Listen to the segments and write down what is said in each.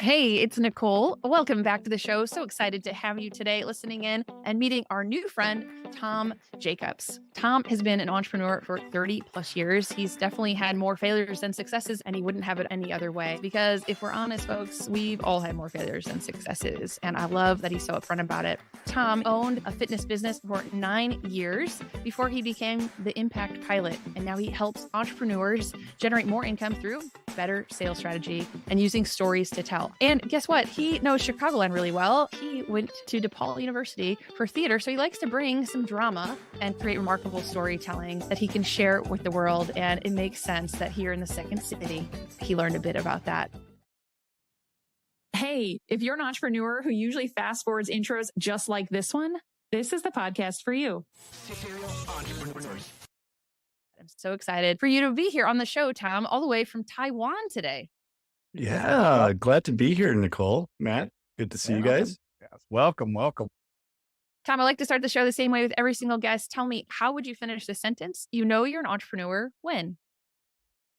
Hey, it's Nicole. Welcome back to the show. So excited to have you today listening in and meeting our new friend, Tom Jacobs. Tom has been an entrepreneur for 30 plus years. He's definitely had more failures than successes, and he wouldn't have it any other way. Because if we're honest, folks, we've all had more failures than successes. And I love that he's so upfront about it. Tom owned a fitness business for 9 years before he became the impact pilot. And now he helps entrepreneurs generate more income through better sales strategy and using stories to tell. And guess what? He knows Chicagoland really well. He went to DePaul University for theater, so he likes to bring some drama and create remarkable storytelling that he can share with the world. And it makes sense that here in the second city, he learned a bit about that. Hey, if you're an entrepreneur who usually fast forwards intros just like this one, this is the podcast for you. Serial entrepreneurs. I'm so excited for you to be here on the show, Tom, all the way from Taiwan today. Yeah, glad to be here, Nicole. Matt, good to see you guys. Yes. Welcome. Tom, I like to start the show the same way with every single guest. Tell me, how would you finish the sentence? You know you're an entrepreneur when?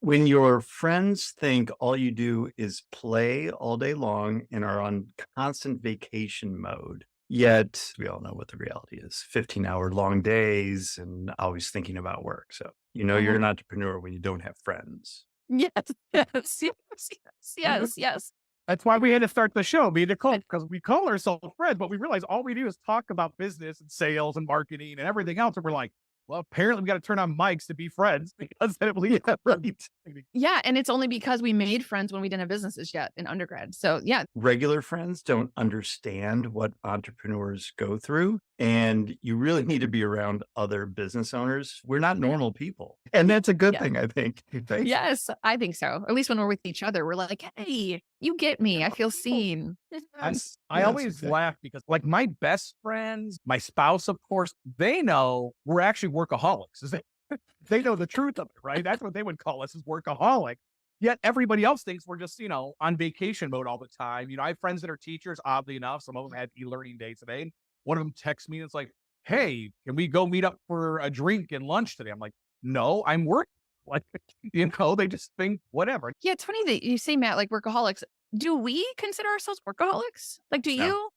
When your friends think all you do is play all day long and are on constant vacation mode, yet we all know what the reality is, 15-hour long days and always thinking about work. So you're an entrepreneur when you don't have friends. Yes, yes. That's why we had to start the show, me and Nicole, because we call ourselves friends, but we realize all we do is talk about business and sales and marketing and everything else. And we're like, well, apparently we got to turn on mics to be friends because then we right. Yeah. And it's only because we made friends when we didn't have businesses yet in undergrad. So yeah. Regular friends don't understand what entrepreneurs go through. And you really need to be around other business owners. We're not normal people. And that's a good thing, I think. Yes, I think so. Or at least when we're with each other, we're like, hey, you get me. I feel seen. I always laugh because like my best friends, my spouse, of course, they know we're actually workaholics. They know the truth of it, right? That's what they would call us, is workaholic. Yet everybody else thinks we're just, on vacation mode all the time. I have friends that are teachers, oddly enough. Some of them had e-learning day today. One of them texts me and it's like, hey, can we go meet up for a drink and lunch today? I'm like, no, I'm working. Like, they just think whatever. Yeah, it's funny that you say, Matt, like workaholics. Do we consider ourselves workaholics? Like, do you?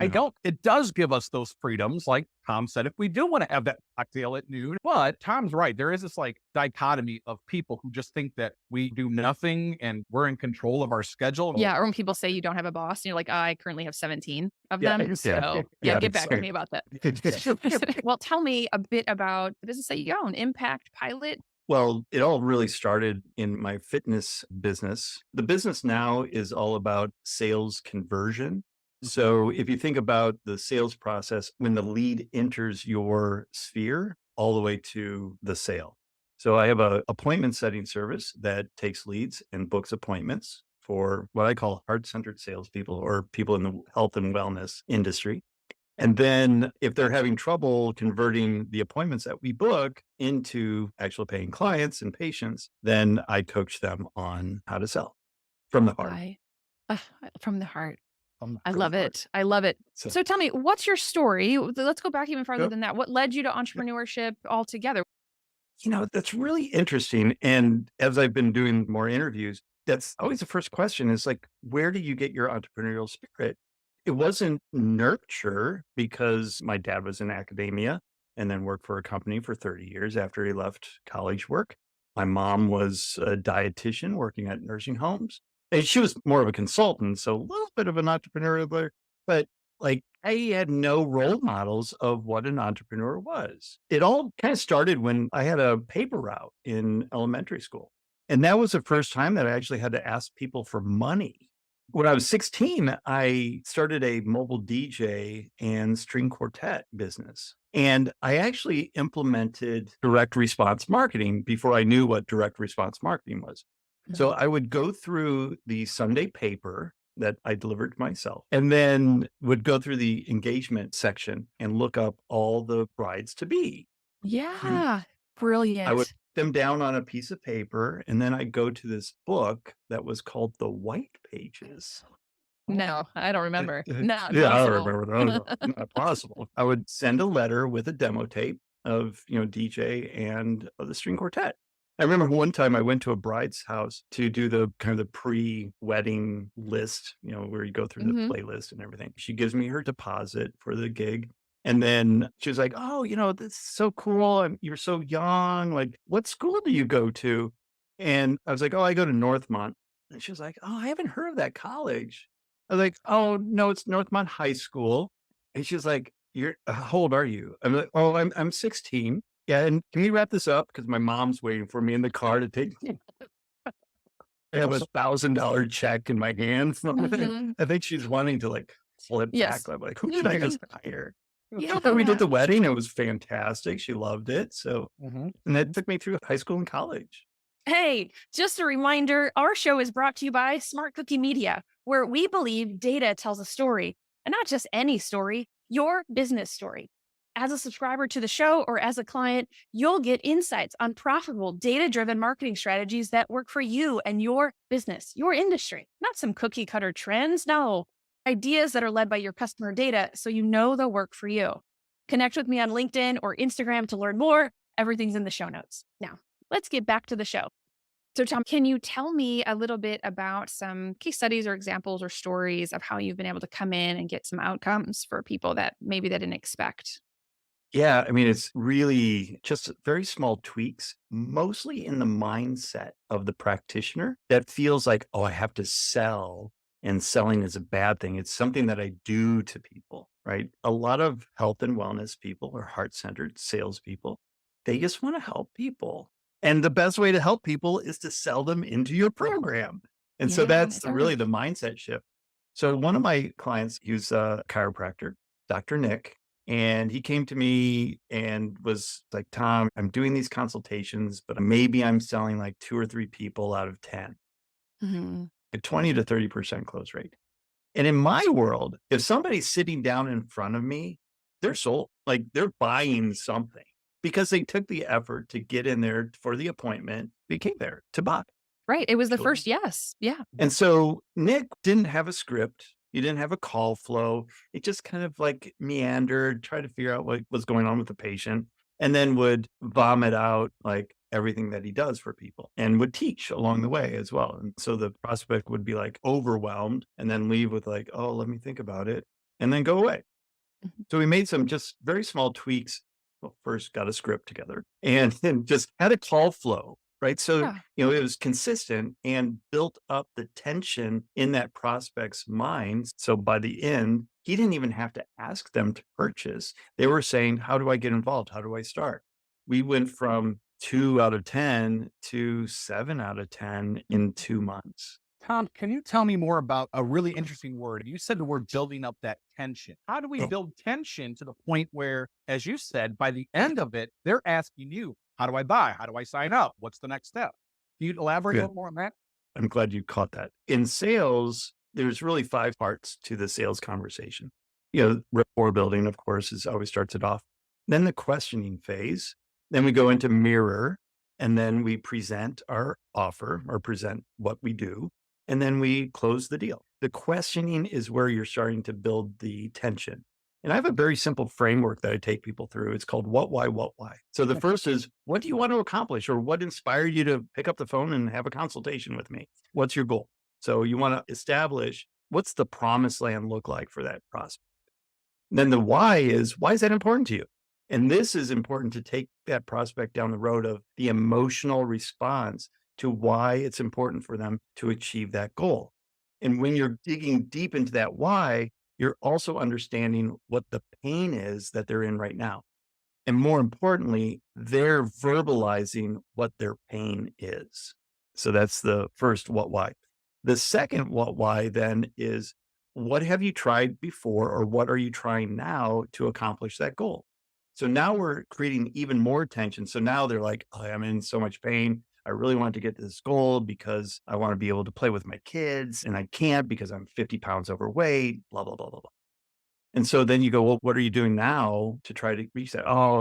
I don't. It does give us those freedoms, like Tom said, if we do want to have that cocktail at noon. But Tom's right. There is this like dichotomy of people who just think that we do nothing and we're in control of our schedule. Yeah. Or when people say you don't have a boss and you're like, I currently have 17 of them. So get back to me about that. Well, tell me a bit about the business that you own, Impact Pilot. Well, it all really started in my fitness business. The business now is all about sales conversion. So if you think about the sales process, when the lead enters your sphere all the way to the sale. So I have an appointment setting service that takes leads and books appointments for what I call heart-centered salespeople or people in the health and wellness industry. And then if they're having trouble converting the appointments that we book into actual paying clients and patients, then I coach them on how to sell from the heart. From the heart. I love it. I love it. So tell me, what's your story? Let's go back even farther than that. What led you to entrepreneurship altogether? That's really interesting. And as I've been doing more interviews, that's always the first question is like, where do you get your entrepreneurial spirit? It wasn't nurture because my dad was in academia and then worked for a company for 30 years after he left college work. My mom was a dietitian working at nursing homes. And she was more of a consultant, so a little bit of an entrepreneur, but like I had no role models of what an entrepreneur was. It all kind of started when I had a paper route in elementary school. And that was the first time that I actually had to ask people for money. When I was 16, I started a mobile DJ and string quartet business. And I actually implemented direct response marketing before I knew what direct response marketing was. So I would go through the Sunday paper that I delivered myself and then would go through the engagement section and look up all the brides to be. Yeah. Brilliant. I would put them down on a piece of paper and then I'd go to this book that was called The White Pages. No, I don't remember. Not yeah, I possible. don't remember. Not possible. I would send a letter with a demo tape of, DJ and the string quartet. I remember one time I went to a bride's house to do the kind of the pre-wedding list, where you go through the Hmm. playlist and everything. She gives me her deposit for the gig. And then she was like, "Oh, this is so cool. And you're so young. Like, what school do you go to?" And I was like, "Oh, I go to Northmont." And she was like, "Oh, I haven't heard of that college." I was like, "Oh, no, it's Northmont High School." And she was like, how old are you?" I'm like, "Oh, I'm 16. Yeah, and can we wrap this up? Because my mom's waiting for me in the car to take me. I have a $1,000 check in my hand from it. Hmm. I think she's wanting to like flip back. Yes. I'm like, who did I just hire? So we did Yeah. the wedding. It was fantastic. She loved it. So, Mhm. and that took me through high school and college. Hey, just a reminder, our show is brought to you by Smart Cookie Media, where we believe data tells a story, and not just any story, your business story. As a subscriber to the show or as a client, you'll get insights on profitable, data driven marketing strategies that work for you and your business, your industry, not some cookie cutter trends. No, ideas that are led by your customer data so you know they'll work for you. Connect with me on LinkedIn or Instagram to learn more. Everything's in the show notes. Now, let's get back to the show. So, Tom, can you tell me a little bit about some case studies or examples or stories of how you've been able to come in and get some outcomes for people that maybe they didn't expect? Yeah, I mean, it's really just very small tweaks, mostly in the mindset of the practitioner that feels like, oh, I have to sell and selling is a bad thing. It's something that I do to people, right? A lot of health and wellness people are heart centered salespeople. They just want to help people. And the best way to help people is to sell them into your program. And so Yeah, that's it really does. the mindset shift. So one of my clients, he was a chiropractor, Dr. Nick, and he came to me and was like, "Tom, I'm doing these consultations, but maybe I'm selling like 2 or 3 people out of 10, Mhm. a 20 to 30% close rate." And in my world, if somebody's sitting down in front of me, they're sold. Like they're buying something because they took the effort to get in there for the appointment. They came there to buy. Right. It was the Actually. first yes. Yeah. And so Nick didn't have a script. He didn't have a call flow. It just kind of like meandered, tried to figure out what was going on with the patient, and then would vomit out like everything that he does for people and would teach along the way as well. And so the prospect would be like overwhelmed and then leave with like, oh, let me think about it and then go away. Mhm. So we made some just very small tweaks. Well, first got a script together and then just had a call flow, right? So, Yeah. it was consistent and built up the tension in that prospect's mind. So by the end, he didn't even have to ask them to purchase. They were saying, how do I get involved? How do I start? We went from 2 out of 10 to 7 out of 10 in 2 months. Tom, can you tell me more about a really interesting word? You said the word building up that tension. How do we build tension to the point where, as you said, by the end of it, they're asking you, how do I buy? How do I sign up? What's the next step? Can you elaborate a Good. little more on that? I'm glad you caught that. In sales, there's really 5 parts to the sales conversation. Rapport building, of course, is always starts it off. Then the questioning phase. Then we go into mirror, and then we present our offer or present what we do, and then we close the deal. The questioning is where you're starting to build the tension. And I have a very simple framework that I take people through. It's called what, why, what, why. So the first is, what do you want to accomplish or what inspired you to pick up the phone and have a consultation with me? What's your goal? So you want to establish what's the promised land look like for that prospect. Then the why is, why is that important to you? And this is important to take that prospect down the road of the emotional response to why it's important for them to achieve that goal. And when you're digging deep into that why, you're also understanding what the pain is that they're in right now. And more importantly, they're verbalizing what their pain is. So that's the first what why. The second what why then is, what have you tried before or what are you trying now to accomplish that goal? So now we're creating even more tension. So now they're like, oh, I'm in so much pain. I really want to get to this goal because I want to be able to play with my kids and I can't because I'm 50 pounds overweight, blah, blah, blah, blah, blah. And so then you go, well, what are you doing now to try to reach that? Oh,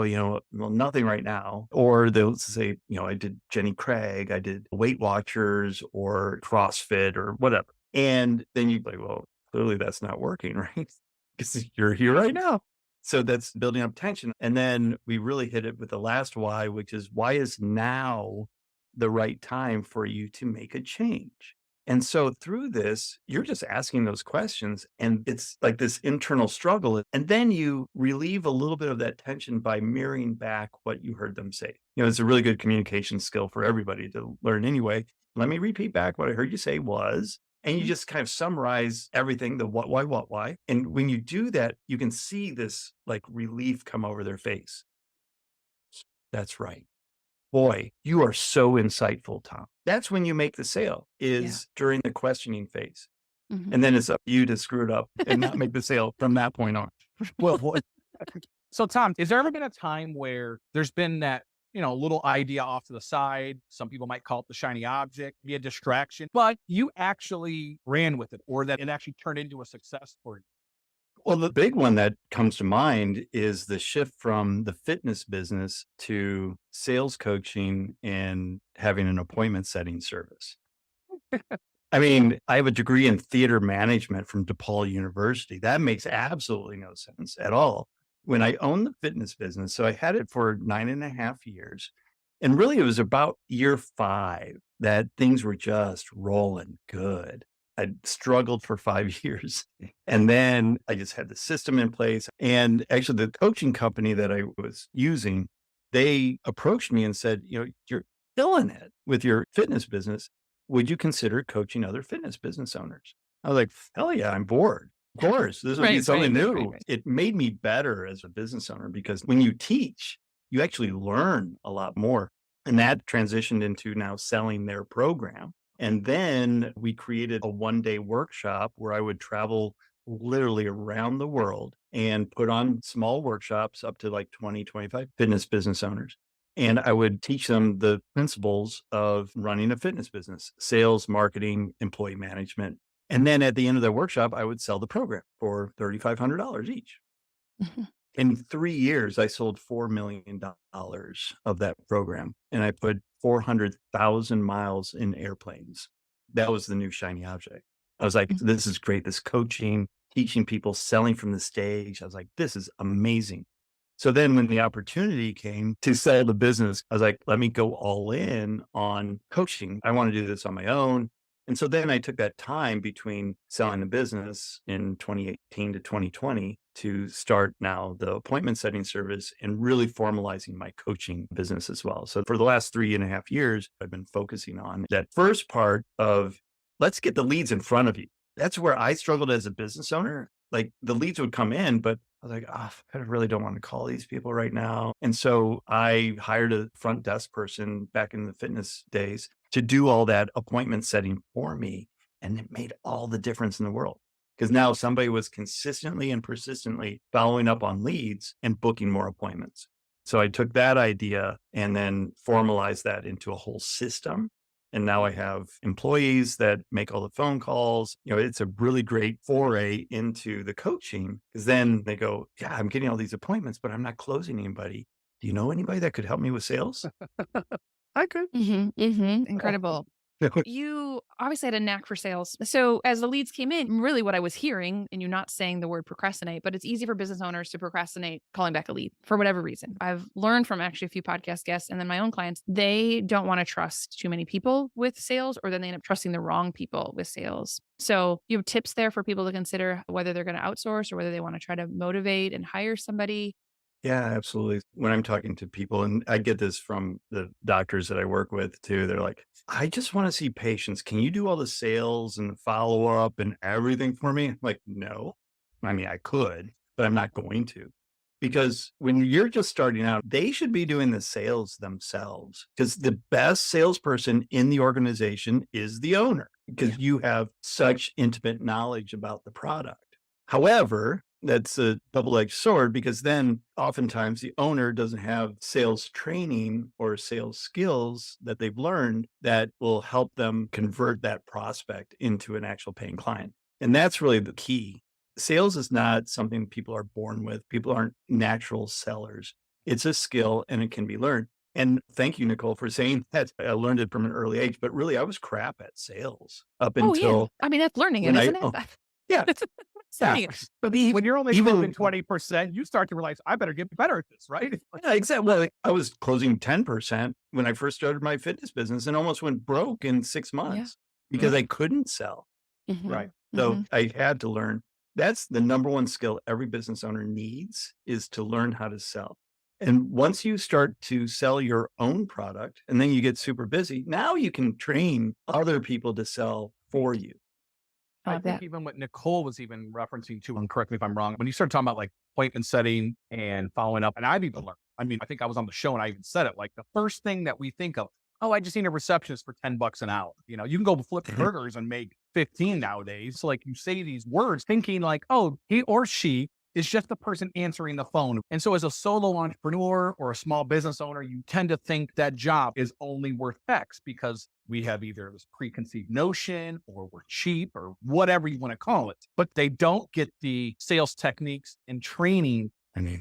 well, nothing right now. Or they'll say, I did Jenny Craig, I did Weight Watchers or CrossFit or whatever. And then you're like, well, clearly that's not working, right? Because you're here right now. So that's building up tension. And then we really hit it with the last why, which is, why is now the right time for you to make a change? And so through this, you're just asking those questions and it's like this internal struggle. And then you relieve a little bit of that tension by mirroring back what you heard them say. It's a really good communication skill for everybody to learn anyway. Let me repeat back what I heard you say was, and you Mhm. just kind of summarize everything, the what, why. And when you do that, you can see this like relief come over their face. That's right. Boy, you are so insightful, Tom. That's when you make the sale Yeah. is during the questioning phase. Mhm. And then it's up to you to screw it up and not make the sale from that point on. Well, so Tom, is there ever been a time where there's been that, little idea off to the side? Some people might call it the shiny object, be a distraction, but you actually ran with it or that it actually turned into a success for you? Well, the big one that comes to mind is the shift from the fitness business to sales coaching and having an appointment setting service. I mean, I have a degree in theater management from DePaul University. That makes absolutely no sense at all. When I owned the fitness business, so I had it for 9.5 years. And really, it was about year 5 that things were just rolling good. I'd struggled for 5 years. And then I just had the system in place. And actually, the coaching company that I was using, they approached me and said, you're killing it with your fitness business. Would you consider coaching other fitness business owners? I was like, hell yeah, I'm bored. Of course, this would be something new. Right. It made me better as a business owner because when you teach, you actually learn a lot more. And that transitioned into now selling their program. And then we created a 1-day workshop where I would travel literally around the world and put on small workshops up to like 20, 25 fitness business owners. And I would teach them the principles of running a fitness business, sales, marketing, employee management. And then at the end of the workshop, I would sell the program for $3,500 each. Mhm. In 3 years, I sold $4 million of that program, and I put 400,000 miles in airplanes. That was the new shiny object. I was like, Mhm. this is great. This coaching, teaching people, selling from the stage. I was like, this is amazing. So then when the opportunity came to sell the business, I was like, let me go all in on coaching. I want to do this on my own. And so then I took that time between selling the business in 2018 to 2020 to start now the appointment setting service and really formalizing my coaching business as well. So for the last 3.5 years, I've been focusing on that first part of let's get the leads in front of you. That's where I struggled as a business owner. Like the leads would come in, but I was like, oh, I really don't want to call these people right now. And so I hired a front desk person back in the fitness days to do all that appointment setting for me. And it made all the difference in the world because now somebody was consistently and persistently following up on leads and booking more appointments. So I took that idea and then formalized that into a whole system. And now I have employees that make all the phone calls. It's a really great foray into the coaching because then they go, yeah, I'm getting all these appointments, but I'm not closing anybody. Do you know anybody that could help me with sales? I could. Incredible. You obviously had a knack for sales. So as the leads came in, really what I was hearing, and you're not saying the word procrastinate, but it's easy for business owners to procrastinate calling back a lead for whatever reason. I've learned from actually a few podcast guests and then my own clients, they don't want to trust too many people with sales, or then they end up trusting the wrong people with sales. So you have tips there for people to consider whether they're going to outsource or whether they want to try to motivate and hire somebody. Yeah, absolutely. When I'm talking to people, and I get this from the doctors that I work with too, they're like, I just want to see patients. Can you do all the sales and the follow up and everything for me? I'm like, no. I mean, I could, but I'm not going to. Because when you're just starting out, they should be doing the sales themselves because the best salesperson in the organization is the owner because you have such intimate knowledge about the product. However, that's a double-edged sword because then oftentimes the owner doesn't have sales training or sales skills that they've learned that will help them convert that prospect into an actual paying client. And that's really the key. Sales is not something people are born with. People aren't natural sellers. It's a skill and it can be learned. And thank you, Nicole, for saying that. I learned it from an early age, but really I was crap at sales up Oh, yeah. until I mean, that's learning it, when I, isn't it? oh, yeah, Yeah. Saying. But When you're only even closing 20%, you start to realize I better get better at this, right? yeah, exactly. Well, I was closing 10% when I first started my fitness business and almost went broke in 6 Yeah. months because I couldn't sell. Mhm. Right. So Mhm. I had to learn. That's the number one skill every business owner needs is to learn how to sell. And once you start to sell your own product and then you get super busy, now you can train other people to sell for you. I I love think that. even what Nicole was even referencing too, and correct me if I'm wrong, when you start talking about like appointment setting and following up, and I've even learned, I mean, I think I was on the show and I even said it, like the first thing that we think of, oh, I just need a receptionist for $10 an hour. You know, you can go flip burgers and make 15 nowadays. So like you say these words thinking like, oh, he or she is just the person answering the phone. And so as a solo entrepreneur or a small business owner, you tend to think that job is only worth X because we have either this preconceived notion or we're cheap or whatever you want to call it. But they don't get the sales techniques and training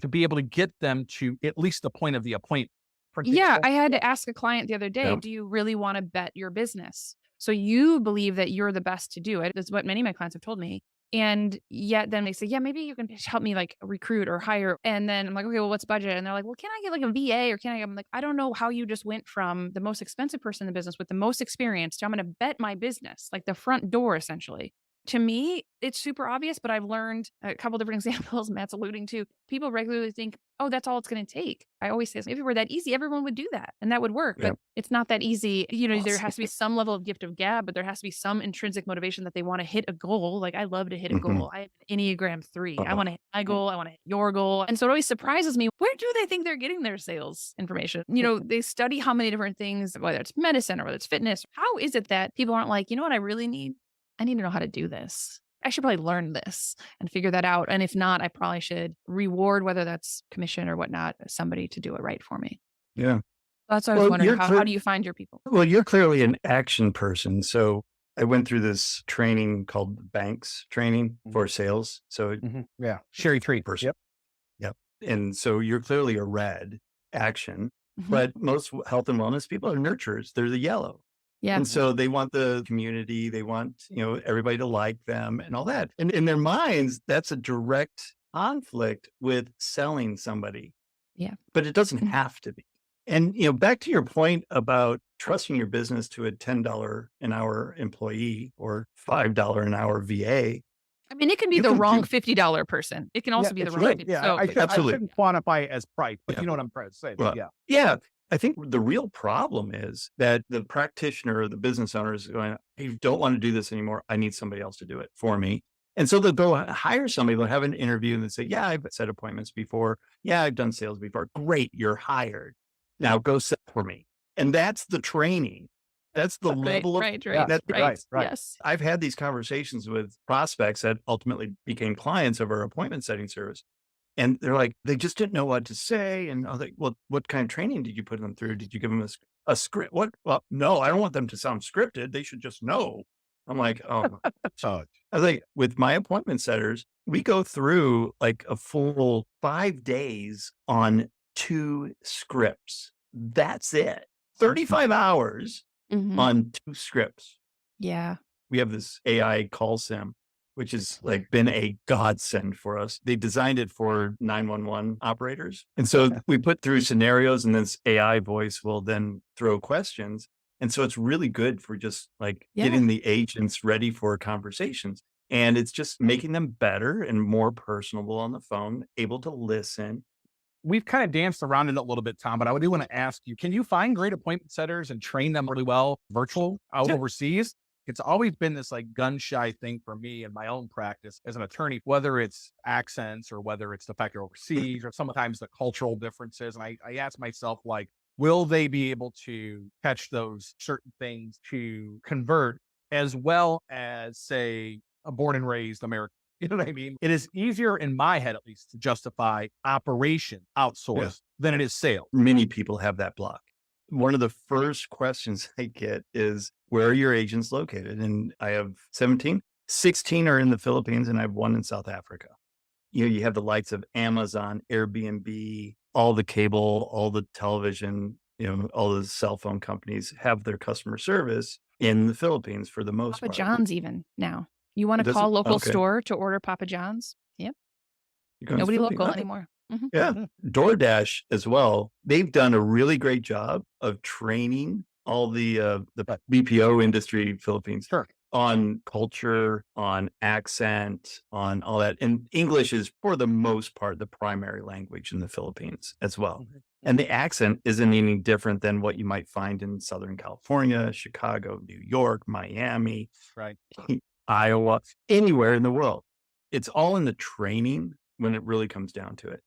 to be able to get them to at least the point of the appointment. For Yeah, example, I had to ask a client the other day, Yep. do you really want to bet your business? So you believe that you're the best to do it. That's what many of my clients have told me. And yet then they say, yeah, maybe you can just help me like recruit or hire. And then I'm like, okay, well, what's budget? And they're like, well, can I get like a VA or can I? I'm like, I don't know how you just went from the most expensive person in the business with the most experience to I'm going to bet my business, like the front door essentially. To me, it's super obvious, but I've learned a couple different examples Matt's alluding to. People regularly think, oh, that's all it's going to take. I always say, if it were that easy, everyone would do that and that would work. But Yep. it's not that easy. You know, there Awesome. has to be some level of gift of gab, but there has to be some intrinsic motivation that they want to hit a goal. Like I love to hit a Mhm. goal. I have an Enneagram 3. I Oh, want to hit my goal. I want to hit your goal. And so it always surprises me. Where do they think they're getting their sales information? You know, they study how many different things, whether it's medicine or whether it's fitness. How is it that people aren't like, you know what I really need? I need to know how to do this. I should probably learn this and figure that out. And if not, I probably should reward, whether that's commission or whatnot, somebody to do it right for me. yeah. That's what I was Well, wondering. How do you find your people? well, you're clearly an action person. So I went through this training called Banks training for sales. So yeah, Sherry Treat. person. Yep. Yep. And so you're clearly a red action, Mhm. but most health and wellness people are nurturers. They're the yellow. Yeah. And so they want the community, they want, everybody to like them and all that. And in their minds, that's a direct conflict with selling somebody. Yeah. But it doesn't Mhm. have to be. And, back to your point about trusting your business to a $10 an hour employee or $5 an hour VA. I mean, it can be You the can wrong do- $50 person. It can also be the it's wrong right. 50. Yeah, So I Absolutely. shouldn't quantify it as price, but Yeah. you know what I'm trying to say. Well, Yeah. Yeah. I think the real problem is that the practitioner or the business owner is going, I don't want to do this anymore. I need somebody else to do it for me. And so they'll go hire somebody, they'll have an interview and they say, yeah, I've set appointments before. Yeah, I've done sales before. Great. You're hired. Now go sell for me. And that's the training. That's the right, level of right, Yeah, right, that- right. right. Yes. I've had these conversations with prospects that ultimately became clients of our appointment setting service. And they're like, they just didn't know what to say. And I was like, well, what kind of training did you put them through? Did you give them a script? What? Well, no, I don't want them to sound scripted. They should just know. I'm like, oh, Oh, I was like, with my appointment setters, we go through like a full 5 days on 2 scripts. That's it. 35 hours Mhm. on 2 scripts. Yeah. We have this AI call sim, which has like been a godsend for us. They designed it for 911 operators. And so we put through scenarios and this AI voice will then throw questions. And so it's really good for just like Yeah. getting the agents ready for conversations. And it's just making them better and more personable on the phone, able to listen. we've kind of danced around it a little bit, Tom, but I do want to ask you, can you find great appointment setters and train them really well virtual out Yeah. overseas? It's always been this like gun shy thing for me in my own practice as an attorney, whether it's accents or whether it's the fact they're overseas or sometimes the cultural differences. And I ask myself, like, will they be able to catch those certain things to convert as well as, say, a born and raised American? You know what I mean? It is easier in my head, at least, to justify operation outsourced than it is sales. Many people have that block. One of the first questions I get is, where are your agents located? And I have 17, 16 are in the Philippines, and I have 1 in South Africa. You have the likes of Amazon, Airbnb, all the cable, all the television, all the cell phone companies have their customer service in the Philippines for the most Papa part. John's even now. You want It to call doesn't? local Okay. store to order Papa John's? Yep. You're going to the Nobody Philippines. local Okay. anymore. Mhm. Yeah. DoorDash as well. They've done a really great job of training all the Right. BPO industry, Philippines, Sure. on culture, on accent, on all that. And English is, for the most part, the primary language in the Philippines as well. And the accent isn't any different than what you might find in Southern California, Chicago, New York, Miami, Right. Iowa, anywhere in the world. It's all in the training when it really comes down to it.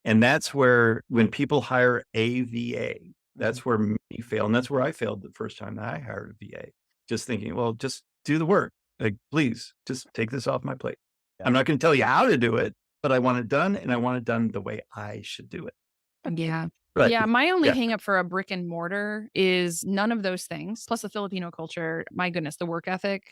And that's where, when people hire a VA, that's where many fail. And that's where I failed the first time that I hired a VA. Just thinking, well, just do the work. Like, please, just take this off my plate. Yeah. I'm not going to tell you how to do it, but I want it done, and I want it done the way I should do it. Yeah. Right. Yeah. My only Yeah. hang up for a brick and mortar is none of those things. Plus the Filipino culture, my goodness, the work ethic.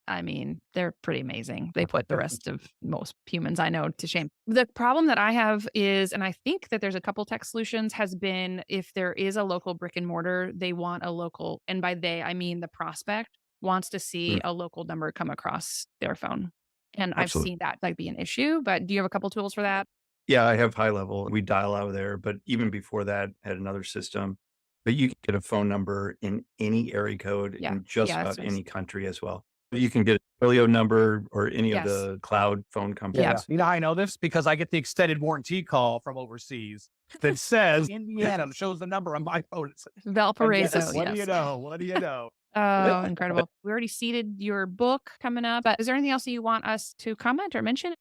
I mean, they're pretty amazing. They put the rest of most humans I know to shame. The problem that I have is, and I think that there's a couple tech solutions, has been if there is a local brick and mortar, they want a local, and by they, I mean the prospect wants to see a local number come across their phone. And I've Absolutely. seen that like be an issue, but do you have a couple tools for that? Yeah, I have high level. We dial out of there, but even before that, had another system. But you can get a phone number in any area code Yeah. in just Yeah, that's about nice. any country as well. You can get a Twilio number or any of Yes. the cloud phone companies. You know how I know this? Because I get the extended warranty call from overseas that says Indiana, and shows the number on my phone. And Valparaiso. yes, what do you Yes. know? What do you know? Oh, incredible. We already seeded your book coming up, but is there anything else that you want us to comment or mention?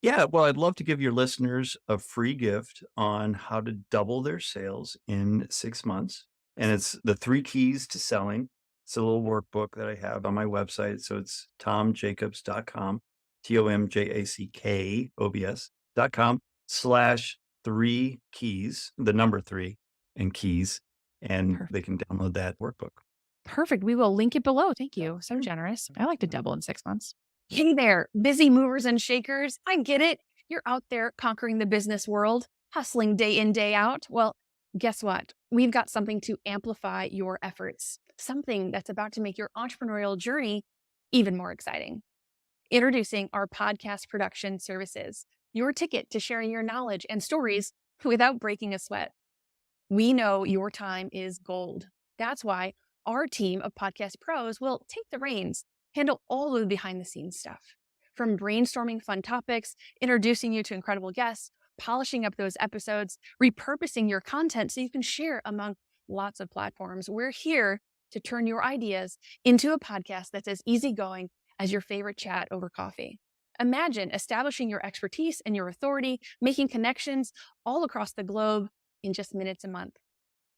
Yeah, well, I'd love to give your listeners a free gift on how to double their sales in 6 months. And it's the 3 keys to selling. It's a little workbook that I have on my website. So it's tomjacobs.com, TomJacobs.com/3 keys, the number 3 and keys, and Perfect. they can download that workbook. Perfect. We will link it below. Thank you. So generous. I like to double in 6 months. Hey there, busy movers and shakers. I get it. You're out there conquering the business world, hustling day in, day out. Well, guess what? We've got something to amplify your efforts, something that's about to make your entrepreneurial journey even more exciting. Introducing our podcast production services, your ticket to sharing your knowledge and stories without breaking a sweat. We know your time is gold. That's why our team of podcast pros will take the reins, handle all of the behind the scenes stuff. From brainstorming fun topics, introducing you to incredible guests, polishing up those episodes, repurposing your content so you can share among lots of platforms. We're here to turn your ideas into a podcast that's as easygoing as your favorite chat over coffee. Imagine establishing your expertise and your authority, making connections all across the globe in just minutes a month.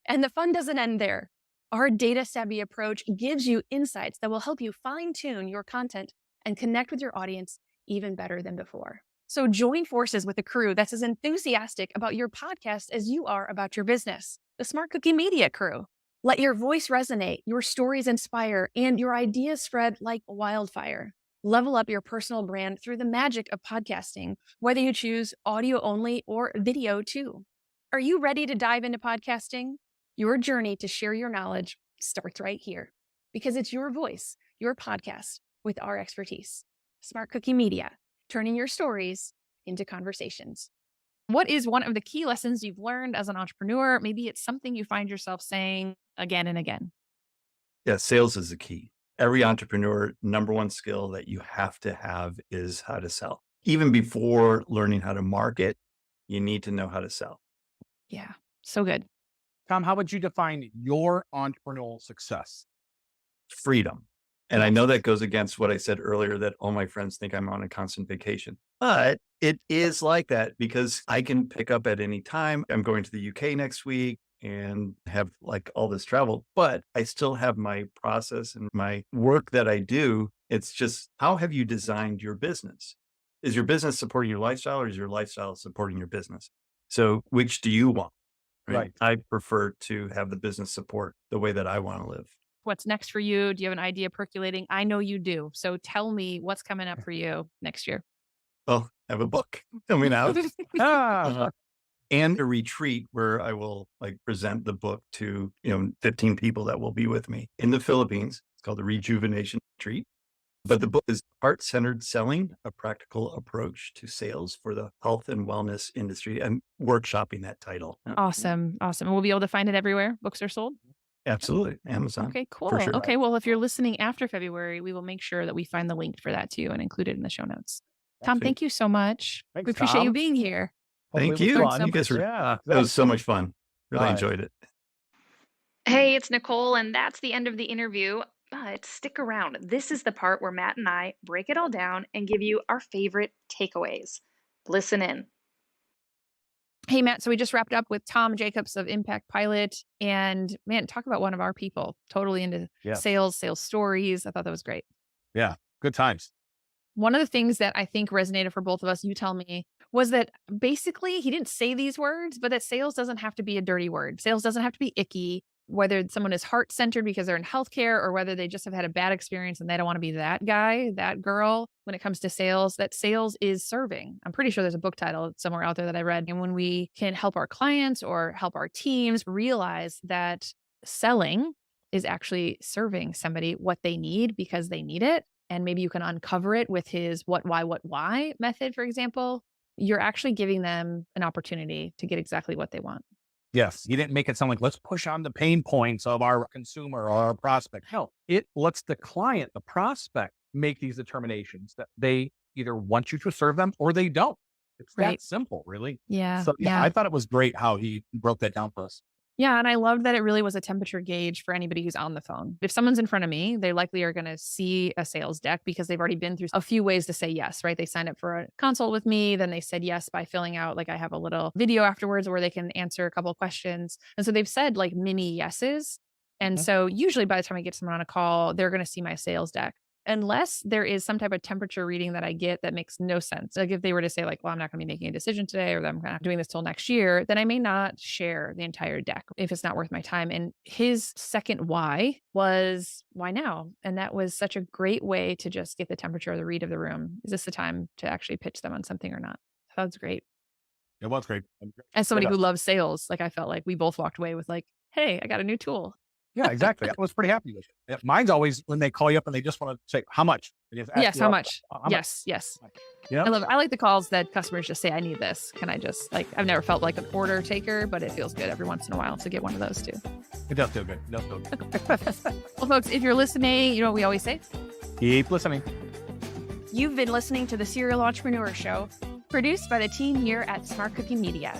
And the fun doesn't end there. Our data-savvy approach gives you insights that will help you fine-tune your content and connect with your audience even better than before. So join forces with a crew that's as enthusiastic about your podcast as you are about your business, the Smart Cookie Media crew. Let your voice resonate, your stories inspire, and your ideas spread like wildfire. Level up your personal brand through the magic of podcasting, whether you choose audio only or video too. Are you ready to dive into podcasting? Your journey to share your knowledge starts right here because it's your voice, your podcast with our expertise. Smart Cookie Media, turning your stories into conversations. What is one of the key lessons you've learned as an entrepreneur? Maybe it's something you find yourself saying again and again. Yeah, sales is the key. Every entrepreneur, number one skill that you have to have is how to sell. Even before learning how to market, you need to know how to sell. Yeah, so good. Tom, how would you define your entrepreneurial success? Freedom. And I know that goes against what I said earlier, that all my friends think I'm on a constant vacation, but it is like that because I can pick up at any time. I'm going to the UK next week and have like all this travel, but I still have my process and my work that I do. It's just, how have you designed your business? Is your business supporting your lifestyle, or is your lifestyle supporting your business? So which do you want? Right. I prefer to have the business support the way that I want to live. What's next for you? Do you have an idea percolating? I know you do. So tell me what's coming up for you next year. Well, I have a book coming out. Ah, And a retreat where I will like present the book to, 15 people that will be with me in the Philippines. It's called the Rejuvenation Retreat. But the book is Heart-Centered Selling, a Practical Approach to Sales for the Health and Wellness Industry. I'm workshopping that title. Awesome. Awesome. We'll be able to find it everywhere books are sold. Absolutely. Amazon. Okay, cool. For sure. Okay, well, if you're listening after February, we will make sure that we find the link for that too and include it in the show notes. Tom, thank you so much. Thanks, we appreciate you Tom. being here. Thank Hopefully it you. was fun. You guys were, Yeah. that was so much fun. Really Right. enjoyed it. Hey, it's Nicole, and that's the end of the interview. But stick around. This is the part where Matt and I break it all down and give you our favorite takeaways. Listen in. Hey, Matt. So we just wrapped up with Tom Jackobs of Impact Pilot. And man, talk about one of our people. Totally into Yes. sales stories. I thought that was great. Yeah. Good times. One of the things that I think resonated for both of us, you tell me, was that basically he didn't say these words, but that sales doesn't have to be a dirty word. Sales doesn't have to be icky, whether someone is heart-centered because they're in healthcare or whether they just have had a bad experience and they don't want to be that guy, that girl. When it comes to sales, that sales is serving. I'm pretty sure there's a book title somewhere out there that I read. And when we can help our clients or help our teams realize that selling is actually serving somebody what they need because they need it, and maybe you can uncover it with his what, why method, for example, you're actually giving them an opportunity to get exactly what they want. Yes. He didn't make it sound like, let's push on the pain points of our consumer or our prospect. Hell, it lets the client, the prospect, make these determinations that they either want you to serve them or they don't. It's Right. that simple, really. Yeah. So yeah, I thought it was great how he broke that down for us. Yeah. And I loved that it really was a temperature gauge for anybody who's on the phone. If someone's in front of me, they likely are going to see a sales deck because they've already been through a few ways to say yes, right? They signed up for a consult with me. Then they said yes by filling out, like I have a little video afterwards where they can answer a couple of questions. And so they've said like mini yeses. And so usually by the time I get someone on a call, they're going to see my sales deck. Unless there is some type of temperature reading that I get that makes no sense. Like if they were to say like, well, I'm not going to be making a decision today, or I'm kind of doing this till next year, then I may not share the entire deck if it's not worth my time. And his second why was why now? And that was such a great way to just get the temperature or the read of the room. Is this the time to actually pitch them on something or not? That was great. It was great. As somebody who loves sales, like I felt like we both walked away with like, hey, I got a new tool. Yeah, exactly. I was pretty happy with it. Yeah, mine's always when they call you up and they just want to say, how much? They just ask Yes, you how up, much? how much? Yes. Yeah. I like the calls that customers just say, I need this. Can I just I've never felt like an order taker, but it feels good every once in a while to get one of those too. It does feel good. It does feel good. Well, folks, if you're listening, you know what we always say? Keep listening. You've been listening to the Serial Entrepreneur Show, produced by the team here at Smart Cookie Media.